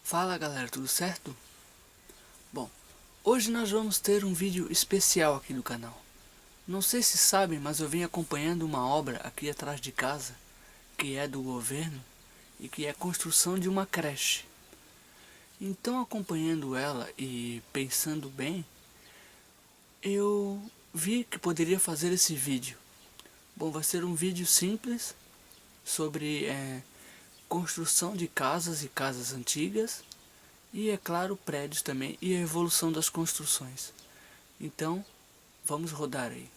Fala galera, tudo certo? Bom, hoje nós vamos ter um vídeo especial aqui no canal. Não sei se sabem, mas eu venho acompanhando uma obra aqui atrás de casa, que é do governo e que é a construção de uma creche. Então, acompanhando ela e pensando bem, eu vi que poderia fazer esse vídeo. Bom, vai ser um vídeo simples sobre construção de casas e casas antigas. E é claro, prédios também e a evolução das construções. Então, vamos rodar aí.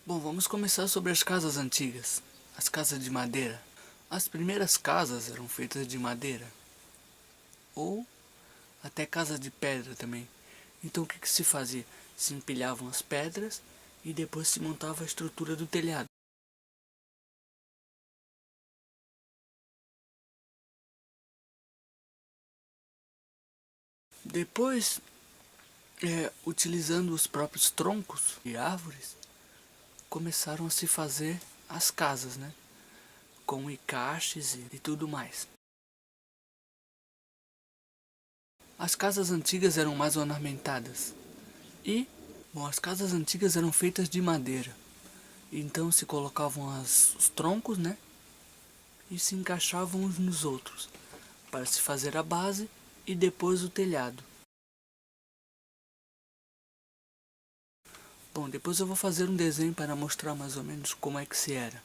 Bom, vamos começar sobre as casas antigas, as casas de madeira. As primeiras casas eram feitas de madeira, ou até casas de pedra também. Então o que se fazia? Se empilhavam as pedras e depois se montava a estrutura do telhado. Depois, utilizando os próprios troncos de árvores, começaram a se fazer as casas, né? Com encaixes e tudo mais. As casas antigas eram mais ornamentadas e, bom, as casas antigas eram feitas de madeira. Então se colocavam os troncos, né? E se encaixavam uns nos outros para se fazer a base e depois o telhado. Bom, depois eu vou fazer um desenho para mostrar mais ou menos como é que se era.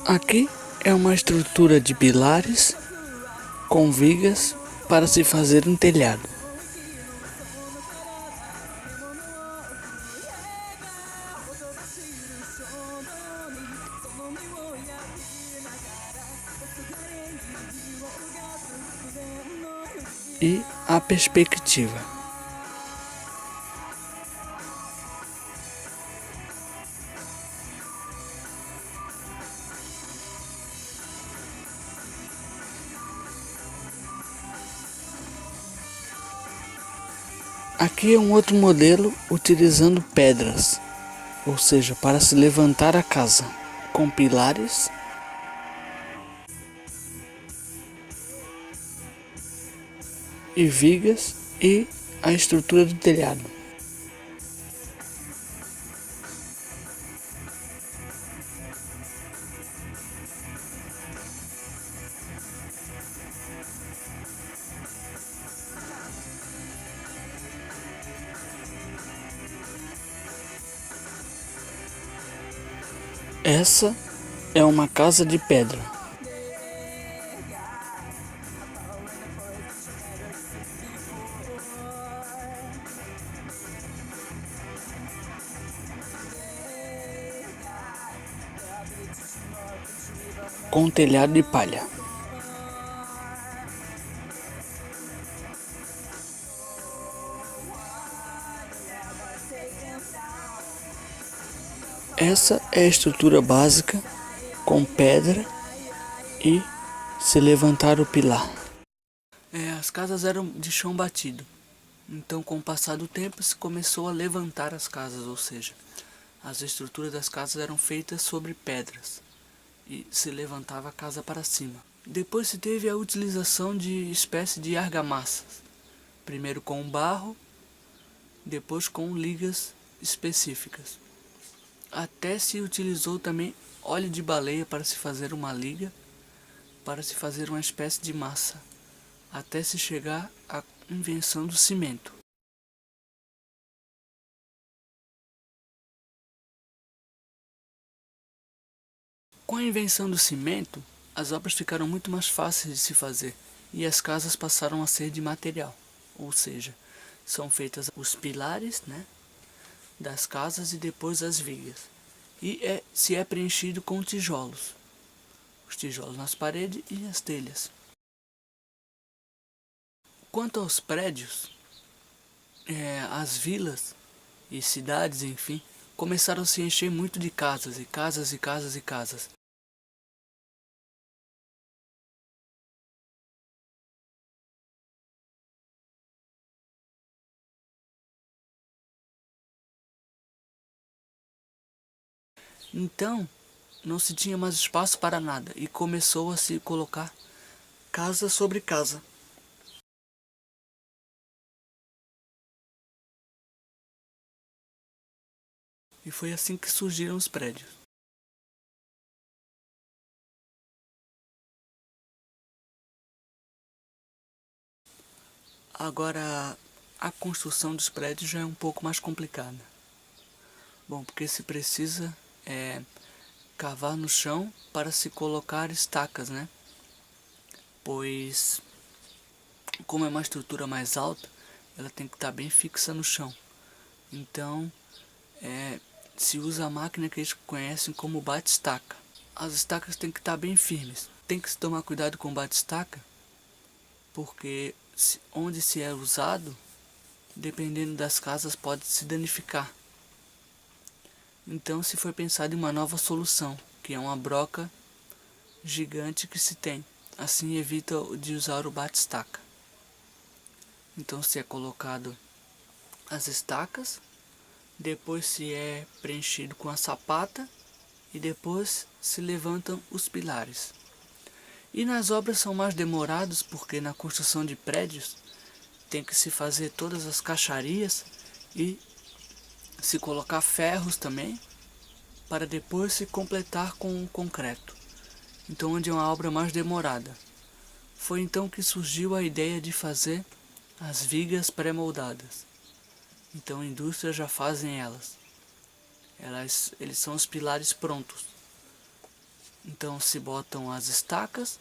Aqui é uma estrutura de pilares com vigas para se fazer um telhado. E a perspectiva. Aqui é um outro modelo utilizando pedras, ou seja, para se levantar a casa, com pilares e vigas e a estrutura do telhado. Essa é uma casa de pedra. Com telhado de palha. Essa é a estrutura básica com pedra e se levantar o pilar. As casas eram de chão batido. Então, com o passar do tempo, se começou a levantar as casas, ou seja, as estruturas das casas eram feitas sobre pedras e se levantava a casa para cima. Depois se teve a utilização de espécie de argamassas, primeiro com barro, depois com ligas específicas. Até se utilizou também óleo de baleia para se fazer uma liga, para se fazer uma espécie de massa, até se chegar à invenção do cimento. Com a invenção do cimento, as obras ficaram muito mais fáceis de se fazer e as casas passaram a ser de material, ou seja, são feitas os pilares, das casas e depois as vigas, e se é preenchido com tijolos, os tijolos nas paredes e as telhas. Quanto aos prédios, as vilas e cidades, enfim, começaram a se encher muito de casas e casas e casas e casas. Então, não se tinha mais espaço para nada e começou a se colocar casa sobre casa. E foi assim que surgiram os prédios. Agora, a construção dos prédios já é um pouco mais complicada. Bom, porque se precisa cavar no chão para se colocar estacas, Pois, como é uma estrutura mais alta, ela tem que estar bem fixa no chão. Então, se usa a máquina que eles conhecem como bate-estaca. As estacas têm que estar bem firmes. Tem que se tomar cuidado com o bate-estaca, porque onde se é usado, dependendo das casas, pode se danificar. Então se foi pensado em uma nova solução, que é uma broca gigante que se tem. Assim evita de usar o bate-estaca. Então se é colocado as estacas, depois se é preenchido com a sapata e depois se levantam os pilares. E nas obras são mais demorados porque na construção de prédios tem que se fazer todas as caixarias e se colocar ferros também, para depois se completar com o concreto. Então onde é uma obra mais demorada. Foi então que surgiu a ideia de fazer as vigas pré-moldadas. Então indústrias já fazem elas. Eles são os pilares prontos. Então se botam as estacas,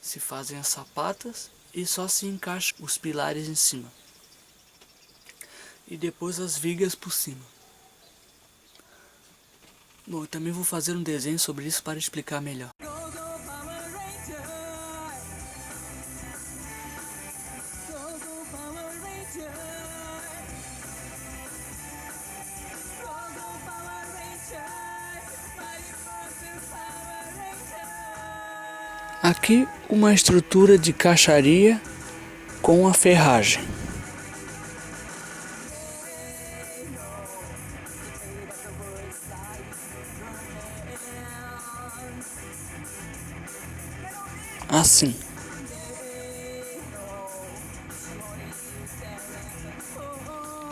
se fazem as sapatas e só se encaixa os pilares em cima. E depois as vigas por cima. Bom, eu também vou fazer um desenho sobre isso para explicar melhor. Aqui uma estrutura de caixaria com a ferragem. Assim.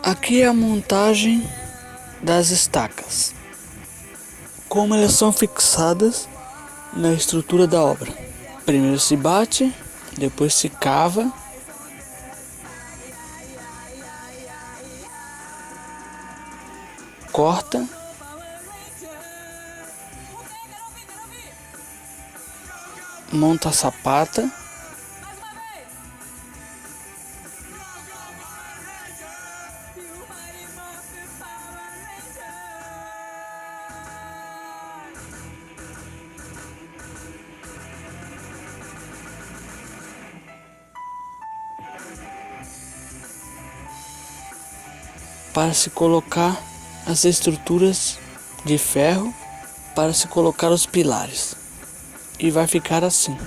Aqui é a montagem das estacas. Como elas são fixadas na estrutura da obra. Primeiro se bate, depois se cava, corta, monta a sapata, para se colocar as estruturas de ferro, para se colocar os pilares. E vai ficar assim.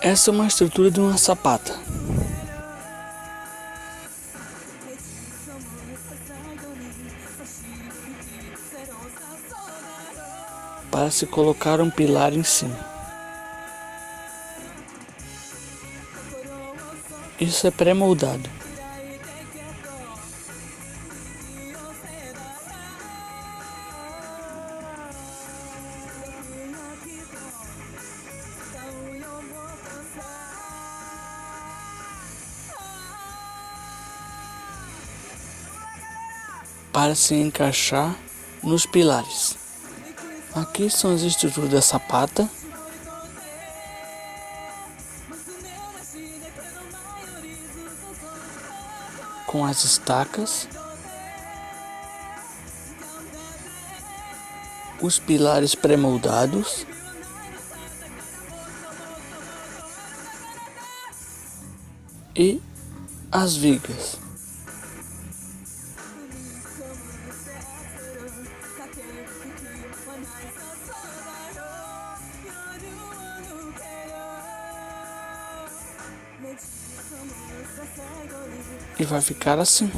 Essa é uma estrutura de uma sapata. Para se colocar um pilar em cima. Isso é pré-moldado. Para se encaixar nos pilares. Aqui são as estruturas da sapata. Com as estacas. Os pilares pré-moldados. E as vigas. E vai ficar assim.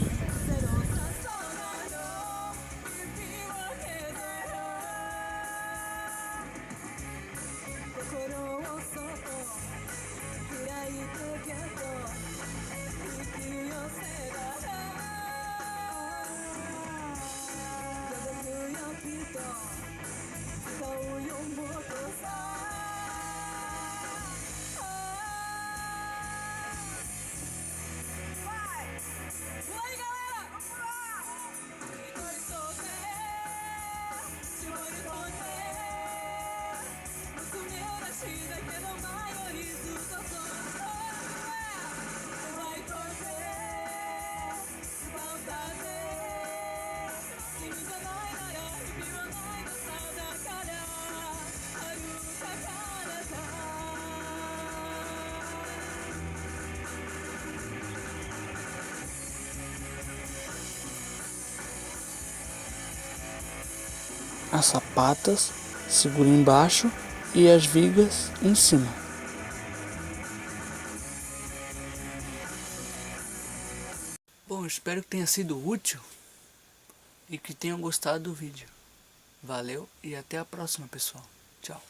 As sapatas seguram embaixo e as vigas em cima. Bom, espero que tenha sido útil e que tenham gostado do vídeo. Valeu e até a próxima, pessoal. Tchau.